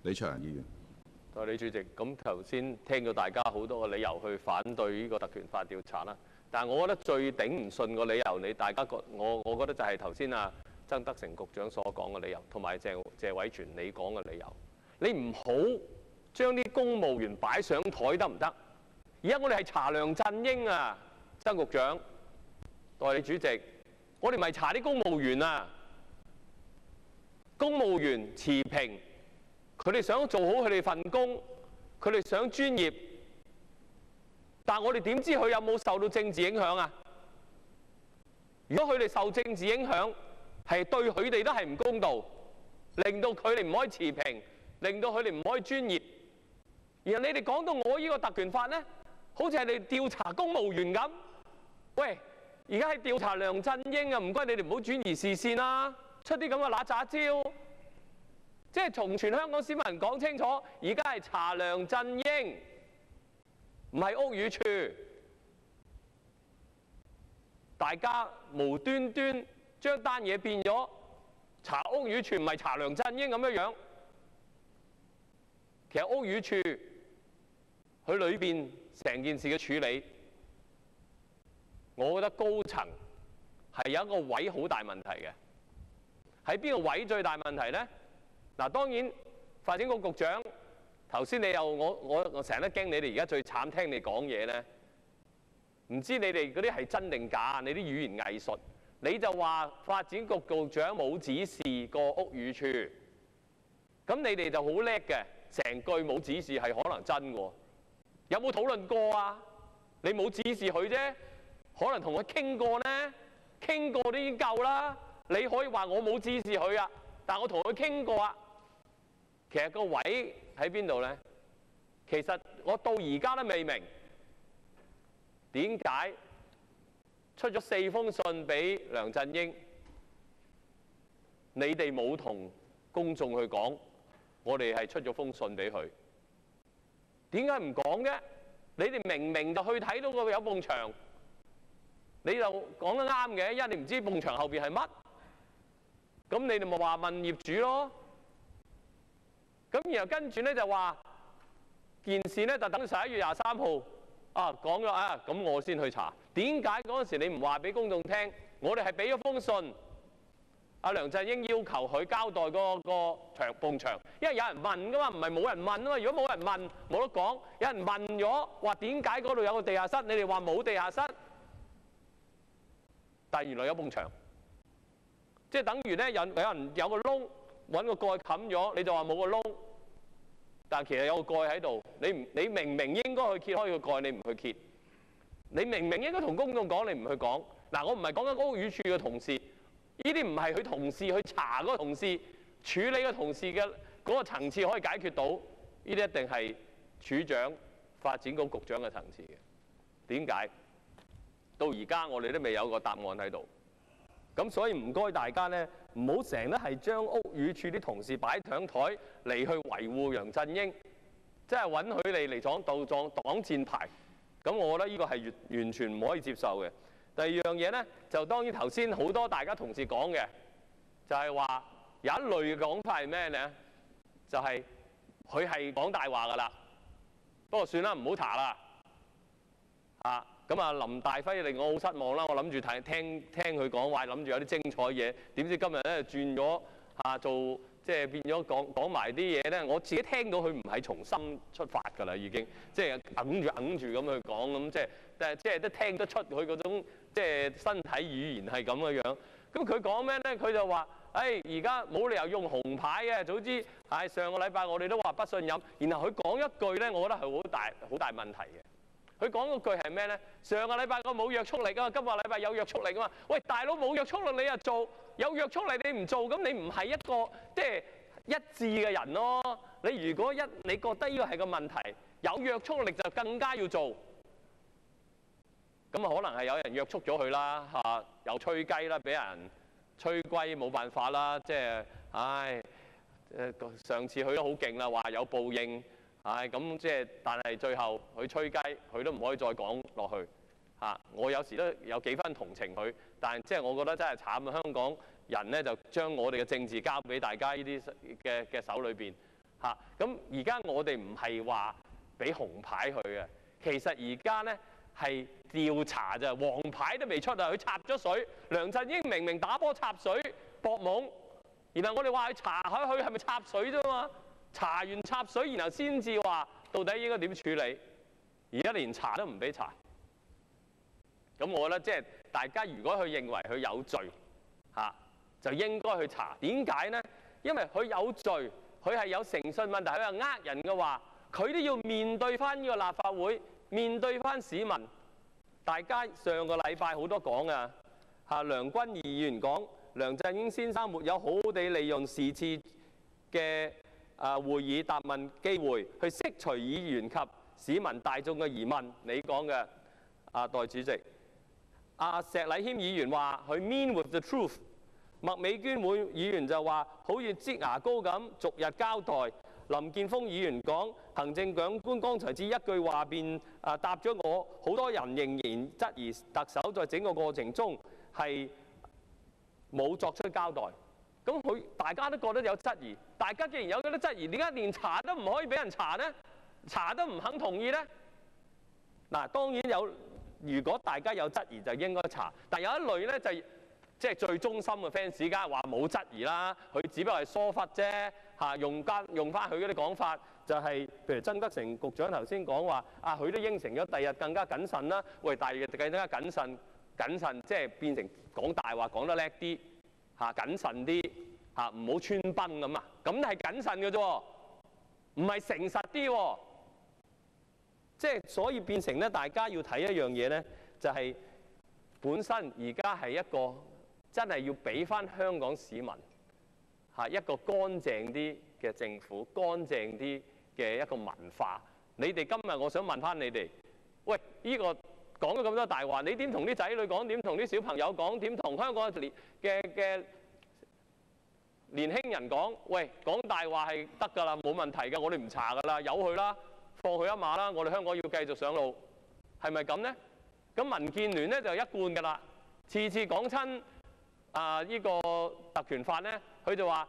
李卓人議員。代理主席，咁頭先聽到大家好多個理由去反對呢個特權法調查啦，但係我覺得最頂唔順個理由，大家我覺得就係頭先曾德成局長所講嘅理由，同埋謝偉銓你講嘅理由。你唔好將啲公務員擺上台得唔得？而家我哋係查梁振英啊，曾局長、代理主席，我哋唔係查啲公務員啊，公務員持平。佢哋想做好佢哋份工，佢哋想專業，但我哋點知佢有冇受到政治影響啊？如果佢哋受政治影響，係對佢哋都係唔公道，令到佢哋唔可以持平，令到佢哋唔可以專業。然後你哋講到我呢個特權法呢，好似係你調查公務員咁。喂，而家係調查梁振英啊，唔該你哋唔好轉移視線啦，出啲咁嘅揦詐招。即係同全香港市民講清楚，而家係查梁振英，唔係屋宇署。大家無端端將單嘢變咗查屋宇署，唔係查梁振英咁樣。其實屋宇署佢裏邊成件事嘅處理，我覺得高層係有一個位好大問題嘅。喺邊個位最大問題呢？嗱，當然發展局局長頭先你又我成日都驚你哋而家最慘聽你講嘢咧，唔知你哋嗰啲係真定假？你啲語言藝術，你就話發展局局長冇指示過屋宇署，咁你哋就好叻嘅，成句冇指示係可能真嘅。有冇討論過啊？你冇指示佢啫，可能同佢傾過呢，傾過都已經夠啦。你可以話我冇指示佢啊，但我同佢傾過啊。其實個位喺邊度呢？其實我到而家都未明點解出咗4封信俾梁振英，你哋冇同公眾去講，我哋係出咗封信俾佢。點解唔講嘅？你哋明明就去睇到個有埲牆，你就講得啱嘅，因為你唔知埲牆後邊係乜，咁你哋咪話問業主咯。咁然後跟住咧就話件事咧就等11月23號講咗啊，咁我先去查。點解嗰陣時你唔話俾公眾聽？我哋係俾咗封信，梁振英要求佢交代嗰個埲牆，因為有人問噶嘛，唔係冇人問啊嘛。如果冇人問，冇得講。有人問咗話點解嗰度有個地下室，你哋話冇地下室，但係原來有埲牆，即係等於咧有人有個窿。揾個蓋冚咗，你就話冇個窿，但係其實有個蓋喺度。你明明應該去揭開個蓋，你唔去揭。你明明應該同公眾講，你唔去講。嗱，我唔係講緊屋宇署嘅同事，呢啲唔係佢同事去查嗰個同事處理嘅同事嘅嗰個層次可以解決到。呢啲一定係處長、發展局局長嘅層次嘅。點解？到而家我哋都未有個答案喺度。咁所以唔該大家呢，唔好成日係將屋宇署啲同事擺上台嚟去維護梁振英，即係揾佢哋嚟當擋箭牌。咁我覺得呢個係完全唔可以接受嘅。第二樣嘢呢，就當然頭先好多大家同事講嘅，就係話有一類嘅講法係咩呢？就係佢係講大話㗎啦。不過算啦，唔好查啦。咁林大輝令我好失望啦！我諗住聽佢講話，諗住有啲精彩嘢，點知今日咧轉咗做即係變咗講埋啲嘢咧。我自己聽到佢唔係從心出發㗎啦，已經即係揞住咁去講咁，即係都聽得出佢嗰種即係身體語言係咁嘅樣。咁佢講咩咧？佢就話：而家冇理由用紅牌嘅。早知上個禮拜我哋都話不信任，然後佢講一句咧，我覺得係好大問題嘅。佢講嗰句係咩呢？上個禮拜個冇約束力啊嘛，今個禮拜有約束力啊嘛。喂，大佬冇約束力你又做，有約束力你唔做，咁你唔係一個即係一致嘅人咯。你如果你覺得呢個係個問題，有約束力就更加要做。咁可能係有人約束咗佢啦，又吹雞啦，俾人吹龜冇辦法啦，即係上次佢都好勁啦，話有報應。咁即係，但係最後佢吹雞，佢都唔可以再講落去。我有時都有幾分同情佢，但係即係我覺得真係慘啊！香港人呢，就將我哋嘅政治交俾大家呢啲嘅手裏邊，嚇。咁而家我哋唔係話俾紅牌佢嘅，其實而家咧係調查咋，黃牌都未出啊，佢插咗水。梁振英明明打波插水博懵，然後我哋話去查下佢係咪插水啫嘛，查完插水，然後先至話到底應該點處理。而家連查都唔俾查，咁我覺得即係大家如果佢認為佢有罪嚇，就應該去查。點解呢？因為佢有罪，佢係有誠信問題，佢係呃人嘅話，佢都要面對翻呢個立法會，面對翻市民。大家上個禮拜好多講啊，嚇梁君彥議員講梁振英先生沒有好好地利用是次嘅會議答問機會去釋除議員及市民大眾嘅疑問。你講嘅代主席，石禮謙議員話佢 mean with the truth。麥美娟議員就話好似擠牙膏咁逐日交代。林健鋒議員講行政長官剛才只一句話便答咗我，好多人仍然質疑特首在整個過程中係冇作出交代。咁大家都覺得有質疑，大家既然有嗰啲質疑，點解連查都唔可以俾人查呢？查都唔肯同意呢？嗱，當然有，如果大家有質疑就應該查，但有一類咧就即係最忠心嘅 fans，梗係話冇質疑啦，佢只不過係疏忽啫嚇，用翻佢嗰啲講法，就係譬如曾德成局長頭先講話佢都應承咗第日更加謹慎啦。喂，第日更加謹慎即係變成講大話講得叻啲嚇，謹慎啲嚇，唔好穿崩咁啊，咁係謹慎嘅啫，唔係誠實啲喎。即係所以變成咧，大家要睇一樣嘢咧，就係本身而家係一個真係要俾翻香港市民一個乾淨啲嘅政府，乾淨啲嘅一個文化。你哋今日我想問翻你哋，喂，呢個講咗咁多大話，你點同啲仔女講？點同啲小朋友講？點同香港嘅年輕人講？喂，講大話係得㗎啦，冇問題㗎，我哋唔查㗎啦，由佢啦。放佢一馬啦！我哋香港要繼續上路，係咪咁呢？咁民建聯咧就一貫㗎啦，次次講親呢個特權法咧，佢就話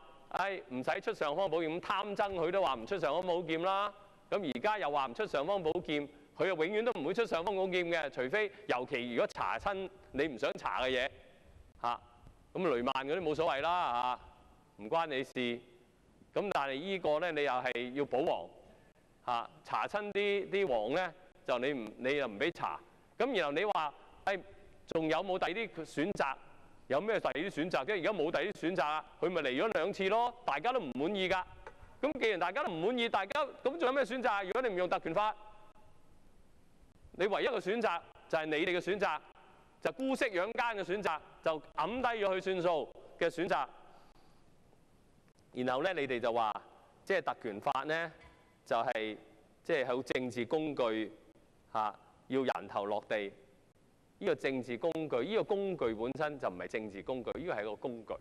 唔使出尚方寶劍，咁貪爭佢都話唔出尚方寶劍啦。咁而家又話唔出尚方寶劍，佢又永遠都唔會出尚方寶劍嘅，除非尤其如果查親你唔想查嘅嘢咁雷曼嗰啲冇所謂啦唔關你事。咁但係呢個咧你又係要保皇。查親啲黃咧，就你又唔俾查，咁然後你話仲有冇第二啲選擇？有咩第二啲選擇？即係而家冇第二啲選擇，佢咪嚟咗2次咯，大家都唔滿意㗎。咁既然大家都唔滿意，大家咁仲有咩選擇？如果你唔用特權法，你唯一嘅選擇就係你哋嘅選擇，就姑息養奸嘅選擇，就揞低咗佢算數嘅選擇。然後咧，你哋就話即係特權法咧。就係即係好政治工具要人頭落地。呢個政治工具，呢個工具本身就唔係政治工具，呢個係一個工具，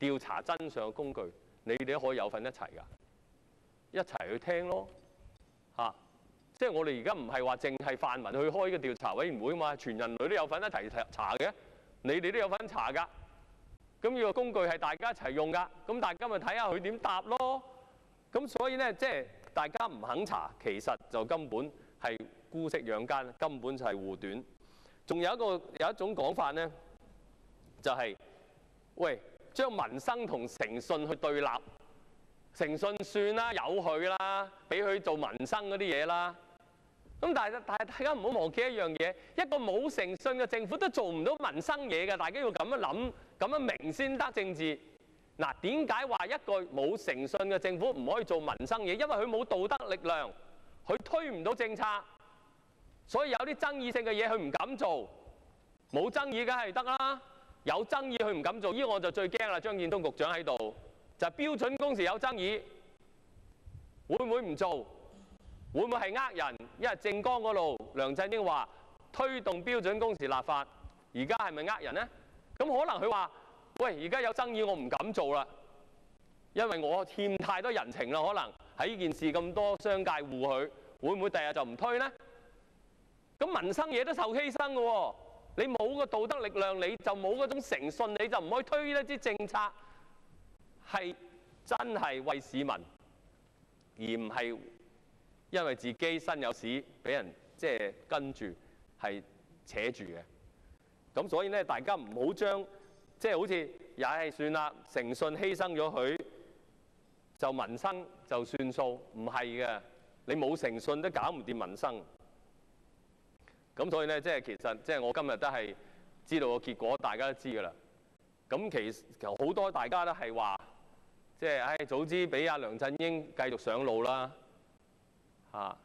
調查真相嘅工具。你哋都可以有份一齊㗎，一齊去聽咯即係我哋而家唔係話淨係泛民去開個調查委員會啊嘛，全人類都有份一齊查嘅，你哋都有份查㗎。咁呢個工具係大家一齊用㗎，咁大家咪睇下佢點答咯。咁所以咧，即係大家唔肯查，其實就根本係姑息養奸，根本就係護短。仲有一種講法咧，就係喂，將民生同誠信去對立，誠信算啦，由佢啦，俾佢做民生嗰啲嘢啦。咁但係大家唔好忘記一樣嘢，一個冇誠信嘅政府都做唔到民生嘢嘅，大家要咁樣諗，咁樣明先得政治。嗱，點解話一個冇誠信嘅政府唔可以做民生嘢？因為佢冇道德力量，佢推唔到政策，所以有啲爭議性嘅嘢佢唔敢做。冇爭議梗係得啦，有爭議佢唔敢做，呢個我就最驚啦。張建宗局長喺度，就係標準工時有爭議，會唔會唔做？會唔會係呃人？因為政綱嗰度梁振英話推動標準工時立法，而家係咪呃人呢？咁可能佢話：喂，而家有爭議，我唔敢做啦，因為我欠太多人情啦。可能喺呢件事咁多商界護佢，會唔會第日就唔推呢？咁民生嘢都受犧牲嘅喎，你冇個道德力量，你就冇嗰種誠信，你就唔可以推一啲政策係真係為市民而唔係因為自己身有屎俾人即係跟住係扯住嘅。咁所以咧，大家唔好將即係好似也係算啦，誠信犧牲咗佢，就民生就算數，唔係嘅。你冇誠信都搞唔掂民生。咁所以咧，即係其實即係我今日都係知道個結果，大家都知㗎啦。咁其實好多大家都係話，即係早知俾阿梁振英繼續上路啦嚇。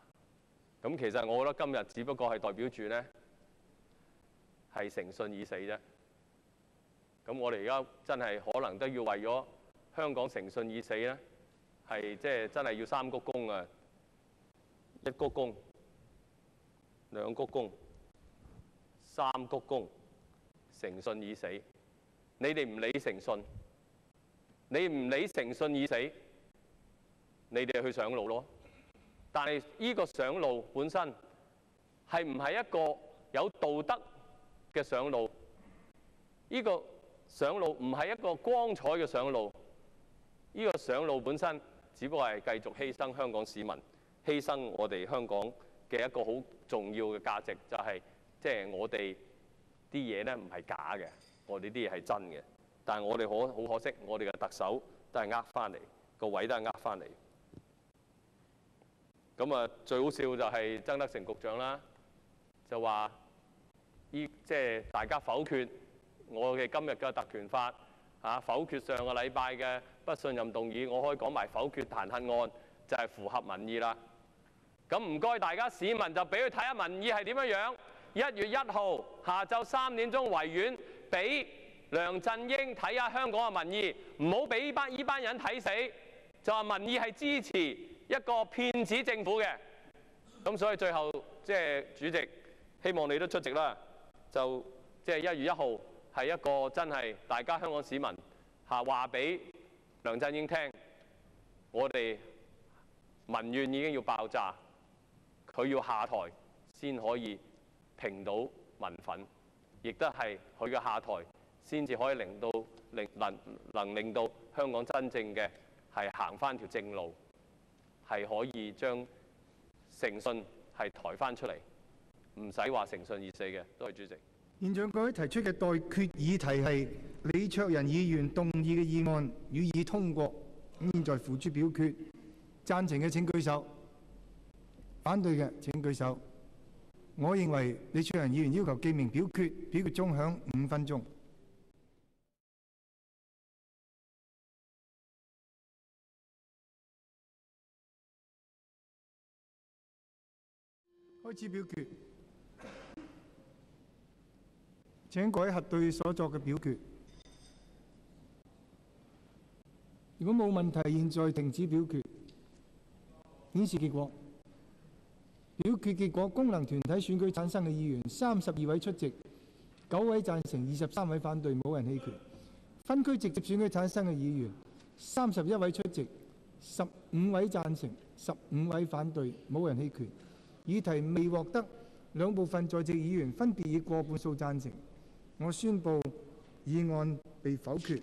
咁其實我覺得今日只不過係代表住咧係誠信已死啫。咁我哋而家真係可能都要為咗香港誠信已死咧，係即係真係要三鞠躬啊！一鞠躬，兩鞠躬，三鞠躬，誠信已死。你哋唔理誠信，你唔理誠信已死，你哋去上路咯。但係呢個上路本身係唔係一個有道德嘅上路？呢個上路唔係一個光彩嘅上路。呢個上路本身只不過係繼續犧牲香港市民，犧牲我哋香港嘅一個好重要嘅價值，就係即係我哋啲嘢咧唔係假嘅，我哋啲嘢係真嘅。但係我哋好可惜，我哋嘅特首都係呃翻嚟，個位都係呃翻嚟。咁啊，最好笑就係曾德成局長啦，就話即係大家否決我哋今日嘅特權法否決上個禮拜嘅不信任動議，我可以講埋否決彈劾案，就係符合民意啦。咁唔該大家市民就俾佢睇下民意係點樣樣。1月1號下晝3點鐘維園，俾梁振英睇下香港嘅民意，唔好俾呢班人睇死，就話民意係支持一個騙子政府嘅。咁所以最後即係主席，希望你都出席啦。就即係1月1號係一個真係大家香港市民話俾梁振英聽，我哋民怨已經要爆炸，佢要下台先可以平到民憤，亦都係佢嘅下台先至可以令到香港真正嘅係行翻條正路，係可以將誠信係抬翻出嚟，唔使話誠信已死嘅。多謝主席。現在各位提出嘅待決議題係李卓人議員動議嘅議案，予以通過。現在付諸表決。贊成嘅請舉手，反對嘅請舉手。我認為李卓人議員要求記名表決，表決鐘響5分鐘。開始表決。請各位核對所作嘅表決。如果冇問題，現在停止表決。顯示結果。表決結果：功能團體選舉產生嘅議員32位出席，9位贊成，23位反對，冇人棄權。分區直接選舉產生嘅議員31位出席，15位贊成，15位反對，冇人棄權。議題未獲得兩部分在席議員分別以過半數贊成。我宣布議案被否決。